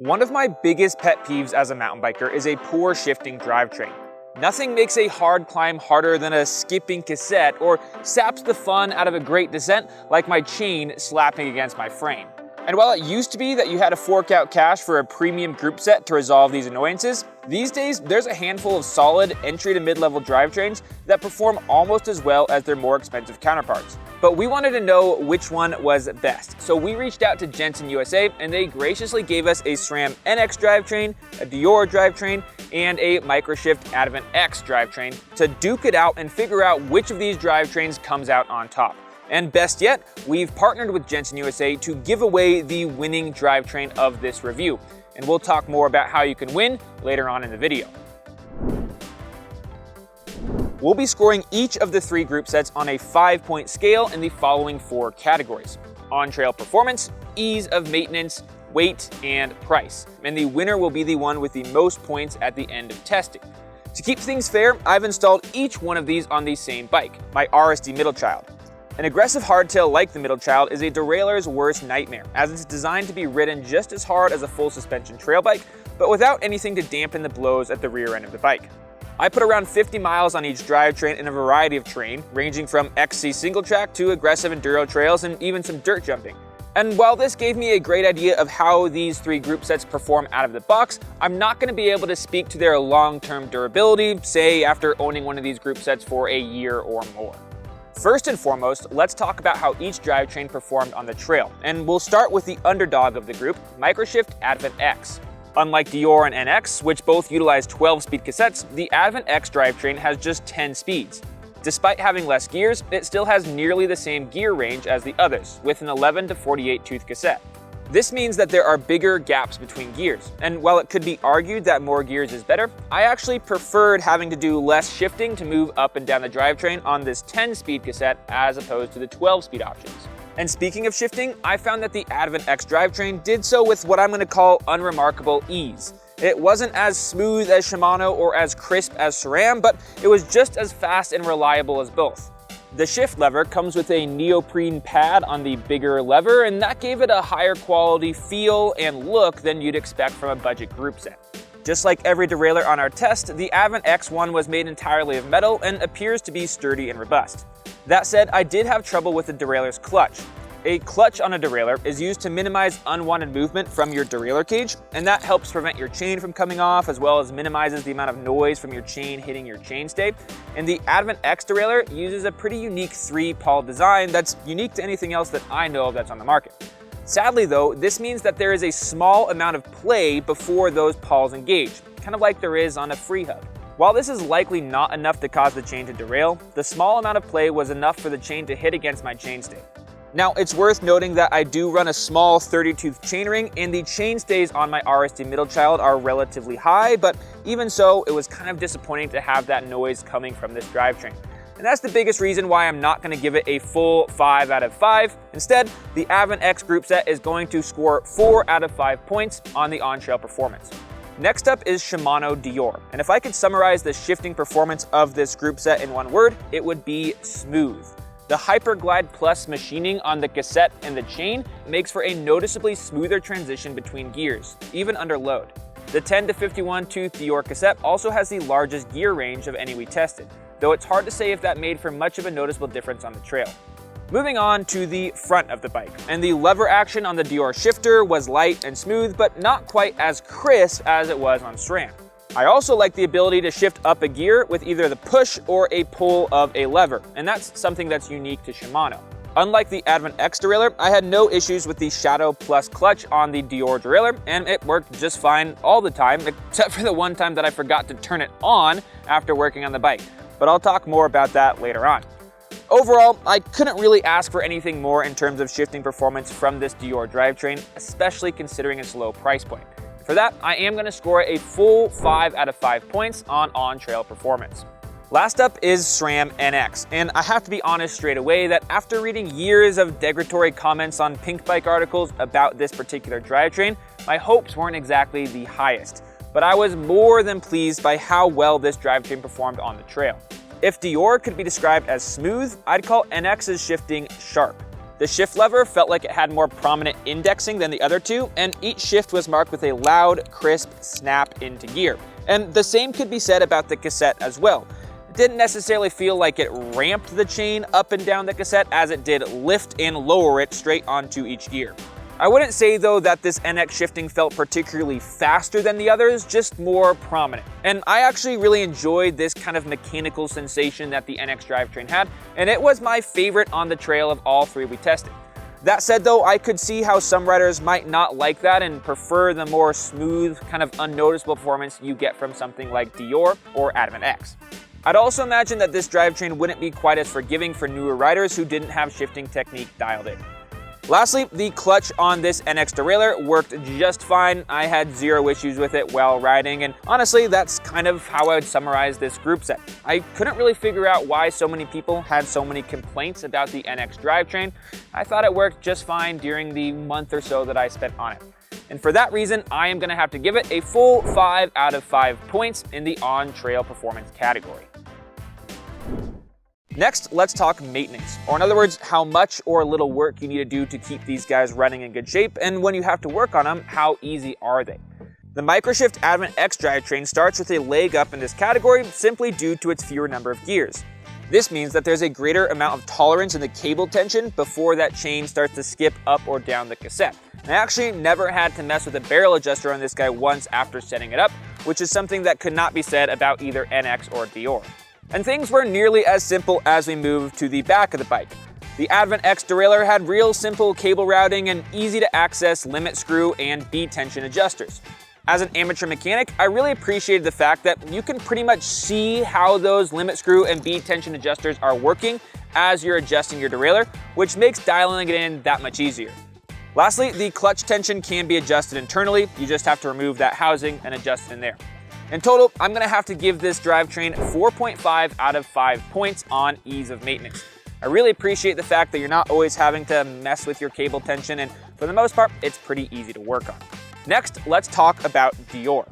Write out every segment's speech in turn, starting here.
One of my biggest pet peeves as a mountain biker is a poor shifting drivetrain. Nothing makes a hard climb harder than a skipping cassette or saps the fun out of a great descent like my chain slapping against my frame. And while it used to be that you had to fork out cash for a premium group set to resolve these annoyances, these days there's a handful of solid entry to mid-level drivetrains that perform almost as well as their more expensive counterparts. But we wanted to know which one was best, so we reached out to Jenson USA and they graciously gave us a SRAM NX drivetrain, a Deore drivetrain, and a microSHIFT AdventX drivetrain to duke it out and figure out which of these drivetrains comes out on top. And best yet, we've partnered with Jenson USA to give away the winning drivetrain of this review. And we'll talk more about how you can win later on in the video. We'll be scoring each of the 3 group sets on a 5-point scale in the following 4 categories: on-trail performance, ease of maintenance, weight, and price. And the winner will be the one with the most points at the end of testing. To keep things fair, I've installed each one of these on the same bike, my RSD Middle Child. An aggressive hardtail like the Middle Child is a derailer's worst nightmare, as it's designed to be ridden just as hard as a full suspension trail bike, but without anything to dampen the blows at the rear end of the bike. I put around 50 miles on each drivetrain in a variety of terrain, ranging from XC single track to aggressive enduro trails and even some dirt jumping. And while this gave me a great idea of how these 3 group sets perform out of the box, I'm not going to be able to speak to their long-term durability, say after owning one of these group sets for a year or more. First and foremost, let's talk about how each drivetrain performed on the trail, and we'll start with the underdog of the group, microSHIFT AdventX. Unlike Deore and NX, which both utilize 12-speed cassettes, the AdventX drivetrain has just 10 speeds. Despite having less gears, it still has nearly the same gear range as the others, with an 11 to 48 tooth cassette. This means that there are bigger gaps between gears, and while it could be argued that more gears is better, I actually preferred having to do less shifting to move up and down the drivetrain on this 10-speed cassette as opposed to the 12-speed options. And speaking of shifting, I found that the AdventX drivetrain did so with what I'm going to call unremarkable ease. It wasn't as smooth as Shimano or as crisp as SRAM, but it was just as fast and reliable as both. The shift lever comes with a neoprene pad on the bigger lever, and that gave it a higher quality feel and look than you'd expect from a budget group set. Just like every derailleur on our test, the AdventX one was made entirely of metal and appears to be sturdy and robust. That said, I did have trouble with the derailleur's clutch. A clutch on a derailleur is used to minimize unwanted movement from your derailleur cage, and that helps prevent your chain from coming off, as well as minimizes the amount of noise from your chain hitting your chainstay. And the AdventX derailleur uses a pretty unique 3-pawl design that's unique to anything else that I know of that's on the market. Sadly though, this means that there is a small amount of play before those pawls engage, kind of like there is on a free hub. While this is likely not enough to cause the chain to derail, the small amount of play was enough for the chain to hit against my chainstay. Now, it's worth noting that I do run a small 30-tooth chainring, and the chainstays on my RSD Middle Child are relatively high, but even so, it was kind of disappointing to have that noise coming from this drivetrain. And that's the biggest reason why I'm not going to give it a full 5 out of 5. Instead, the AdventX group set is going to score 4 out of 5 points on the on-trail performance. Next up is Shimano Deore, and if I could summarize the shifting performance of this group set in one word, it would be smooth. The Hyperglide Plus machining on the cassette and the chain makes for a noticeably smoother transition between gears, even under load. The 10 to 51 tooth Deore cassette also has the largest gear range of any we tested, though it's hard to say if that made for much of a noticeable difference on the trail. Moving on to the front of the bike, and the lever action on the Deore shifter was light and smooth, but not quite as crisp as it was on SRAM. I also like the ability to shift up a gear with either the push or a pull of a lever, and that's something that's unique to Shimano. Unlike the AdventX derailleur, I had no issues with the Shadow Plus clutch on the Deore derailleur, and it worked just fine all the time, except for the one time that I forgot to turn it on after working on the bike. But I'll talk more about that later on. Overall, I couldn't really ask for anything more in terms of shifting performance from this Deore drivetrain, especially considering its low price point. For that, I am going to score a full 5 out of 5 points on-trail performance. Last up is SRAM NX, and I have to be honest straight away that after reading years of degradatory comments on Pink Bike articles about this particular drivetrain, my hopes weren't exactly the highest, but I was more than pleased by how well this drivetrain performed on the trail. If Deore could be described as smooth, I'd call NX's shifting sharp. The shift lever felt like it had more prominent indexing than the other two, and each shift was marked with a loud, crisp snap into gear. And the same could be said about the cassette as well. It didn't necessarily feel like it ramped the chain up and down the cassette as it did lift and lower it straight onto each gear. I wouldn't say though that this NX shifting felt particularly faster than the others, just more prominent. And I actually really enjoyed this kind of mechanical sensation that the NX drivetrain had, and it was my favorite on the trail of all three we tested. That said though, I could see how some riders might not like that and prefer the more smooth, kind of unnoticeable performance you get from something like Deore or AdventX. I'd also imagine that this drivetrain wouldn't be quite as forgiving for newer riders who didn't have shifting technique dialed in. Lastly, the clutch on this NX derailleur worked just fine. I had zero issues with it while riding, and honestly, that's kind of how I would summarize this group set. I couldn't really figure out why so many people had so many complaints about the NX drivetrain. I thought it worked just fine during the month or so that I spent on it. And for that reason, I am going to have to give it a full 5 out of 5 points in the on-trail performance category. Next, let's talk maintenance, or in other words, how much or little work you need to do to keep these guys running in good shape, and when you have to work on them, how easy are they? The MicroSHIFT AdventX drivetrain starts with a leg up in this category simply due to its fewer number of gears. This means that there's a greater amount of tolerance in the cable tension before that chain starts to skip up or down the cassette. I actually never had to mess with a barrel adjuster on this guy once after setting it up, which is something that could not be said about either NX or Deore. And things were nearly as simple as we moved to the back of the bike. The AdventX derailleur had real simple cable routing and easy to access limit screw and bead tension adjusters. As an amateur mechanic, I really appreciated the fact that you can pretty much see how those limit screw and bead tension adjusters are working as you're adjusting your derailleur, which makes dialing it in that much easier. Lastly, the clutch tension can be adjusted internally. You just have to remove that housing and adjust it in there. In total, I'm going to have to give this drivetrain 4.5 out of 5 points on ease of maintenance. I really appreciate the fact that you're not always having to mess with your cable tension, and for the most part, it's pretty easy to work on. Next, let's talk about Deore.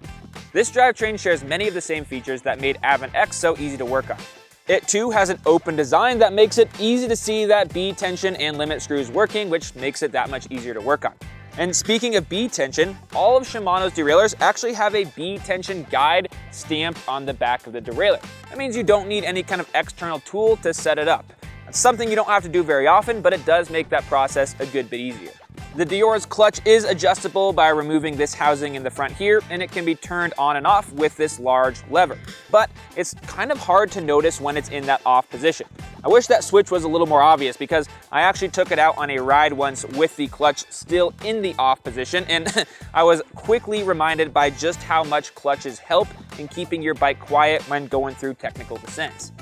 This drivetrain shares many of the same features that made AdventX so easy to work on. It too has an open design that makes it easy to see that bead tension and limit screws working, which makes it that much easier to work on. And speaking of bead tension, all of Shimano's derailleurs actually have a bead tension guide stamped on the back of the derailleur. That means you don't need any kind of external tool to set it up. That's something you don't have to do very often, but it does make that process a good bit easier. The Deore's clutch is adjustable by removing this housing in the front here, and it can be turned on and off with this large lever. But it's kind of hard to notice when it's in that off position. I wish that switch was a little more obvious because I actually took it out on a ride once with the clutch still in the off position, and I was quickly reminded by just how much clutches help in keeping your bike quiet when going through technical descents.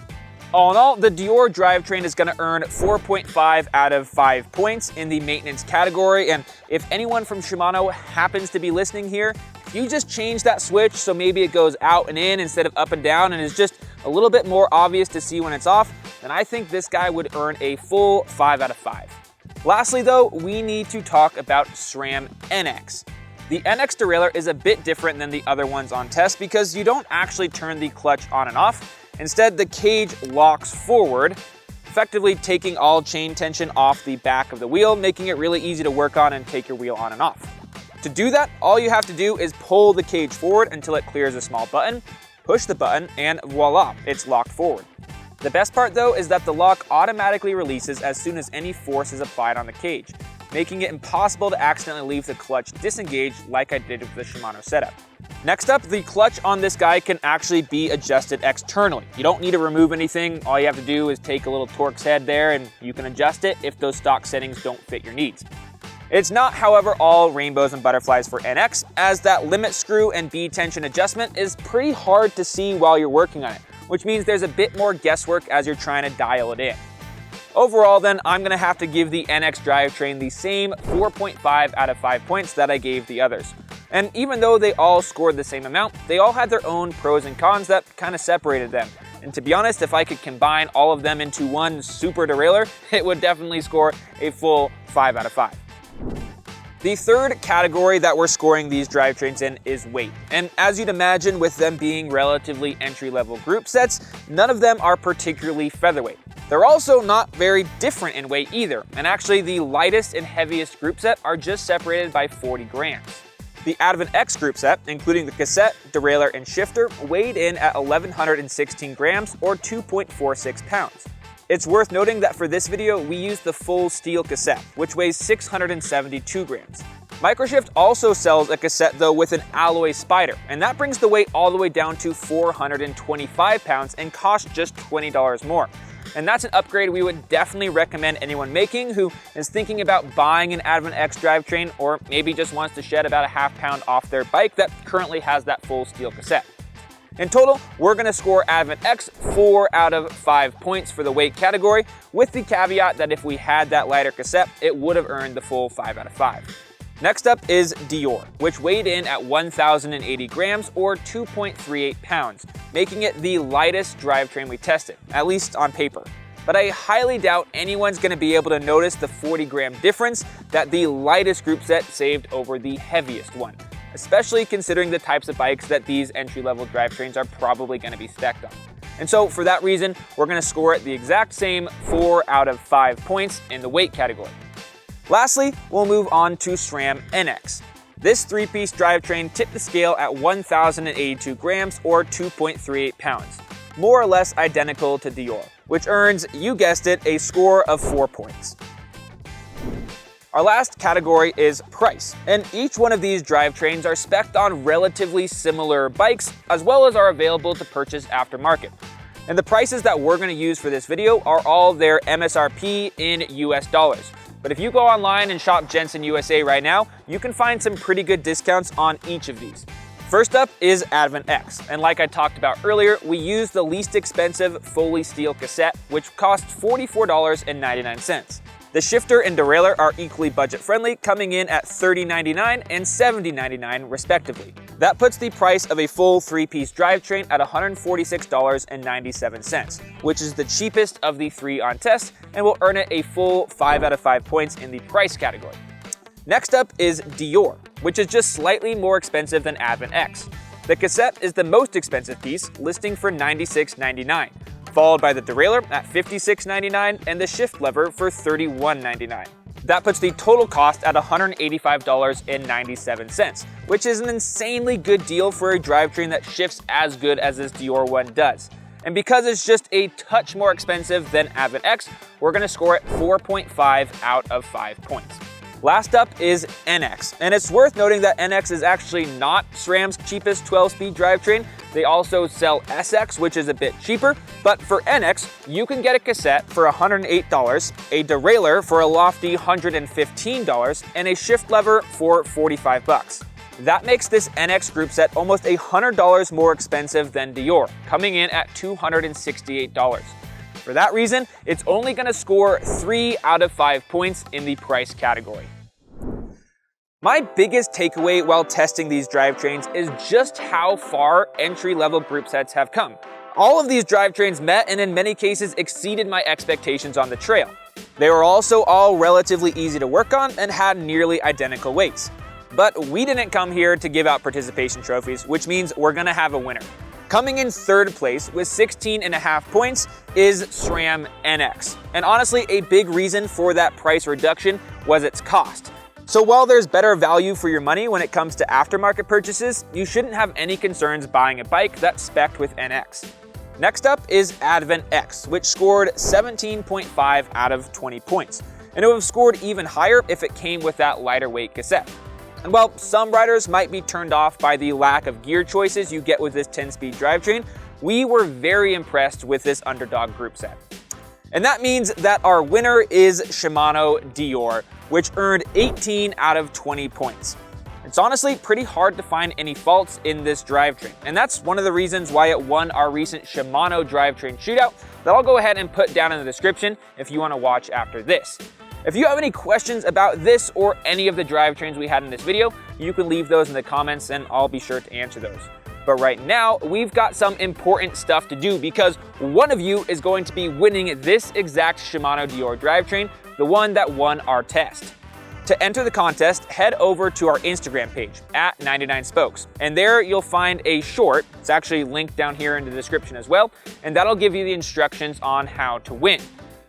All in all, the Deore drivetrain is going to earn 4.5 out of 5 points in the maintenance category, and if anyone from Shimano happens to be listening here, if you just change that switch so maybe it goes out and in instead of up and down and is just a little bit more obvious to see when it's off, then I think this guy would earn a full 5 out of 5. Lastly though, we need to talk about SRAM NX. The NX derailleur is a bit different than the other ones on test because you don't actually turn the clutch on and off. Instead, the cage locks forward, effectively taking all chain tension off the back of the wheel, making it really easy to work on and take your wheel on and off. To do that, all you have to do is pull the cage forward until it clears a small button, push the button, and voila, it's locked forward. The best part though is that the lock automatically releases as soon as any force is applied on the cage, making it impossible to accidentally leave the clutch disengaged like I did with the Shimano setup. Next up, the clutch on this guy can actually be adjusted externally. You don't need to remove anything. All you have to do is take a little Torx head there and you can adjust it if those stock settings don't fit your needs. It's not, however, all rainbows and butterflies for NX, as that limit screw and bead tension adjustment is pretty hard to see while you're working on it, which means there's a bit more guesswork as you're trying to dial it in. Overall then, I'm going to have to give the NX drivetrain the same 4.5 out of 5 points that I gave the others. And even though they all scored the same amount, they all had their own pros and cons that kind of separated them. And to be honest, if I could combine all of them into one super derailleur, it would definitely score a full 5 out of 5. The third category that we're scoring these drivetrains in is weight. And as you'd imagine, with them being relatively entry-level group sets, none of them are particularly featherweight. They're also not very different in weight either, and actually the lightest and heaviest group set are just separated by 40 grams. The AdventX group set, including the cassette, derailleur, and shifter, weighed in at 1,116 grams or 2.46 pounds. It's worth noting that for this video, we used the full steel cassette, which weighs 672 grams. Microshift also sells a cassette though with an alloy spider, and that brings the weight all the way down to 425 pounds and costs just $20 more. And that's an upgrade we would definitely recommend anyone making who is thinking about buying an AdventX drivetrain or maybe just wants to shed about a half pound off their bike that currently has that full steel cassette. In total, we're going to score AdventX 4 out of 5 points for the weight category, with the caveat that if we had that lighter cassette, it would have earned the full 5 out of 5. Next up is Deore, which weighed in at 1,080 grams or 2.38 pounds, making it the lightest drivetrain we tested, at least on paper. But I highly doubt anyone's going to be able to notice the 40-gram difference that the lightest group set saved over the heaviest one, especially considering the types of bikes that these entry-level drivetrains are probably going to be spec'd on. And so for that reason, we're going to score it the exact same 4 out of 5 points in the weight category. Lastly, we'll move on to SRAM NX. This 3-piece drivetrain tipped the scale at 1,082 grams or 2.38 pounds, more or less identical to Deore, which earns, you guessed it, a score of 4 points. Our last category is price, and each one of these drivetrains are spec'd on relatively similar bikes, as well as are available to purchase aftermarket. And the prices that we're going to use for this video are all their MSRP in US dollars. But if you go online and shop Jenson USA right now, you can find some pretty good discounts on each of these. First up is AdventX, and like I talked about earlier, we used the least expensive fully steel cassette, which costs $44.99. The shifter and derailleur are equally budget-friendly, coming in at $30.99 and $70.99 respectively. That puts the price of a full 3-piece drivetrain at $146.97, which is the cheapest of the 3 on test and will earn it a full 5 out of 5 points in the price category. Next up is Deore, which is just slightly more expensive than AdventX. The cassette is the most expensive piece, listing for $96.99. Followed by the derailleur at $56.99 and the shift lever for $31.99. That puts the total cost at $185.97, which is an insanely good deal for a drivetrain that shifts as good as this Deore one does. And because it's just a touch more expensive than AdventX, we're going to score it 4.5 out of 5 points. Last up is NX, and it's worth noting that NX is actually not SRAM's cheapest 12-speed drivetrain. They also sell SX, which is a bit cheaper, but for NX, you can get a cassette for $108, a derailleur for a lofty $115, and a shift lever for $45. That makes this NX group set almost $100 more expensive than Deore, coming in at $268. For that reason, it's only going to score 3 out of 5 points in the price category. My biggest takeaway while testing these drivetrains is just how far entry-level group sets have come. All of these drivetrains met and in many cases exceeded my expectations on the trail. They were also all relatively easy to work on and had nearly identical weights. But we didn't come here to give out participation trophies, which means we're going to have a winner. Coming in third place with 16.5 points is SRAM NX. And honestly, a big reason for that price reduction was its cost. So while there's better value for your money when it comes to aftermarket purchases, you shouldn't have any concerns buying a bike that's spec'd with NX. Next up is AdventX, which scored 17.5 out of 20 points. And it would have scored even higher if it came with that lighter weight cassette. And while some riders might be turned off by the lack of gear choices you get with this 10-speed drivetrain, we were very impressed with this underdog group set. And that means that our winner is Shimano Deore, which earned 18 out of 20 points. It's honestly pretty hard to find any faults in this drivetrain, and that's one of the reasons why it won our recent Shimano drivetrain shootout that I'll go ahead and put down in the description if you want to watch after this. If you have any questions about this or any of the drivetrains we had in this video, you can leave those in the comments and I'll be sure to answer those. But right now, we've got some important stuff to do because one of you is going to be winning this exact Shimano Deore drivetrain, the one that won our test. To enter the contest, head over to our Instagram page at 99spokes. And there you'll find a short, it's actually linked down here in the description as well, and that'll give you the instructions on how to win.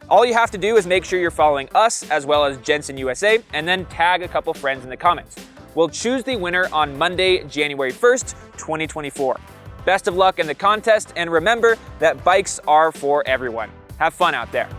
All you have to do is make sure you're following us as well as Jenson USA, and then tag a couple friends in the comments. We'll choose the winner on Monday, January 1st, 2024. Best of luck in the contest, and remember that bikes are for everyone. Have fun out there.